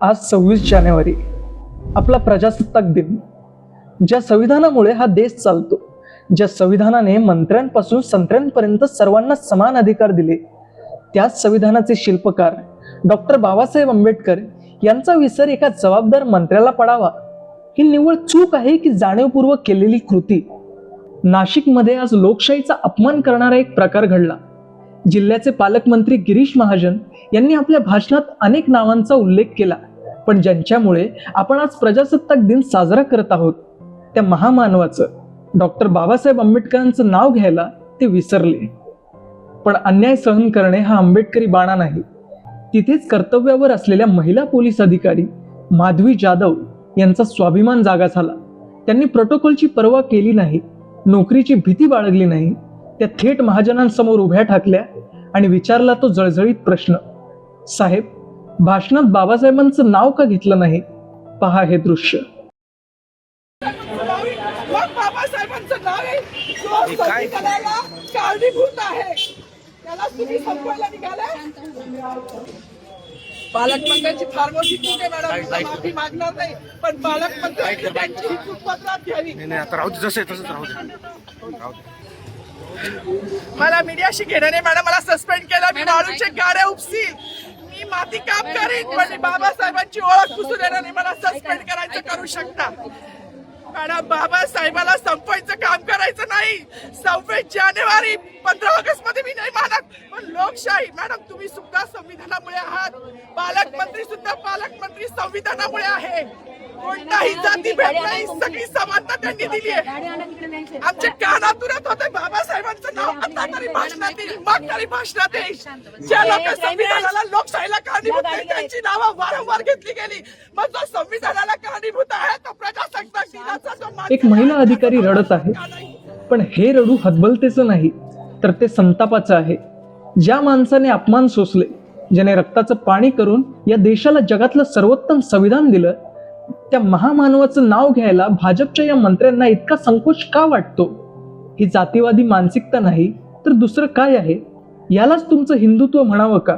आज 26 जानेवारी आपला प्रजासत्ताक दिन, ज्या संविधानामुळे हा देश चालतो, ज्या संविधानाने मंत्र्यांपासून संत्र्यांपर्यंत सर्वांना समान अधिकार दिले, त्याच संविधानाचे शिल्पकार डॉक्टर बाबासाहेब आंबेडकर यांचा विसर एका जबाबदार मंत्र्याला पडावा ही निव्वळ चूक आहे की जाणीवपूर्वक केलेली कृती? नाशिकमध्ये आज लोकशाहीचा अपमान करणारा एक प्रकार घडला. जिल्ह्याचे पालकमंत्री गिरीश महाजन यांनी आपल्या भाषणात अनेक नावांचा उल्लेख केला, पण ज्यांच्यामुळे आपण आज प्रजासत्ताक दिन साजरा करत आहोत त्या महामानवाचं, डॉक्टर बाबासाहेब आंबेडकरांचं नाव घ्यायला ते विसरले. पण अन्याय सहन करणे हा आंबेडकरी बाणा नाही. तिथेच कर्तव्यावर असलेल्या महिला पोलीस अधिकारी माधवी जाधव यांचा स्वाभिमान जागा झाला. त्यांनी प्रोटोकॉलची पर्वा केली नाही, नोकरीची भीती बाळगली नाही. त्या थेट महाजनांसमोर उभ्या ठाकल्या आणि विचारला तो जळजळीत प्रश्न, साहेब, भाषणात बाबासाहेबांचं नाव का घेतलं नाही? पहा हे दृश्य. बाबासाहेबांचं नाव आहे जो संविधानाला कारणीभूत आहे, त्याला तुम्ही संपवायला निघाले. पालकमंत्र्यांची फार मोठी चूक आहे मॅडम, माफी मागणार नाही, पण पालकमंत्र्यांची त्यांची ही चूक पत्रात घ्यावी. आता राहू दे, जसं तसंच राहू दे. मला मीडियाशी घेणं नाही मॅडम, मला सस्पेंड केलं, मी मारूचे गाड्या उपसील, मी माती काम करीन, पण बाबासाहेबांची ओळख पुसून येणार नाही. मला सस्पेंड करायचं करू शकता मॅडम. बाबासाहेबाला संपवायचं काम करायचं नाही. 26 जानेवारी 15 ऑगस्ट मध्ये मी नाही मानत, पण लोकशाही मॅडम, तुम्ही सुद्धा संविधानामुळे आहात. पालकमंत्री सुद्धा पालकमंत्री संविधानामुळे आहे. कोणताही जाती भेद नाही, सगळी समानता त्यांनी दिली आहे. आमच्या कानातूनच होते बाबासाहेबांचं नाव आता तरी भाषणात येईल, मग तरी भाषणात येईल. ज्या लोक संविधानाला लोकशाहीला कारणीभूत आहे त्यांची नावं वारंवार घेतली गेली, मग जो संविधानाला कारणीभूत आहे तो प्रजासत्ताक दिनाचा जो एक महिला अधिकारी रडत आहे, पण हे रडू हतबलतेचं नाही तर ते संतापाचं आहे. ज्या माणसाने अपमान सोसले, ज्याने रक्ताचं पाणी करून या देशाला जगातलं सर्वोत्तम संविधान दिलं, त्या महामानवाचं नाव घ्यायला भाजपच्या या मंत्र्यांना इतका संकोच का वाटतो? ही जातीवादी मानसिकता नाही तर दुसरं काय आहे? यालाच तुमचं हिंदुत्व म्हणावं का?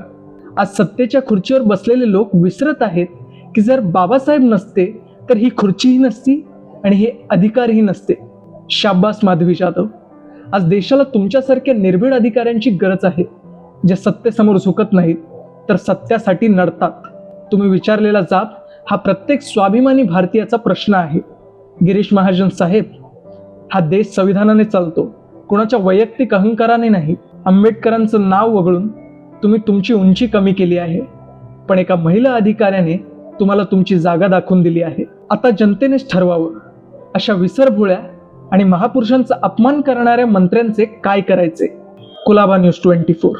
आज सत्तेच्या खुर्चीवर बसलेले लोक विसरत आहेत की जर बाबासाहेब नसते तर ही खुर्चीही नसती आणि हे अधिकारही नसते. शाब्बास माधवी जाधव, आज देशाला तुमच्यासारख्या निर्भीड अधिकाऱ्यांची गरज आहे, जे सत्तेसमोर झुकत नाहीत तर सत्यासाठी लढतात. तुम्ही विचारलेला जाब हा प्रत्येक स्वाभिमानी भारतीयाचा प्रश्न आहे. गिरीश महाजन साहेब, हा देश संविधानाने चालतो, कुणाच्या वैयक्तिक अहंकाराने नाही. आंबेडकरांचं नाव वगळून तुम्ही तुमची उंची कमी केली आहे, पण एका महिला अधिकाऱ्याने तुम्हाला तुमची जागा दाखवून दिली आहे. आता जनतेनेच ठरवावं, अशा विसरभोळ्या आणि महापुरुषांचा अपमान करणाऱ्या मंत्र्यांचे काय करायचे. कुलाबा न्यूज 24.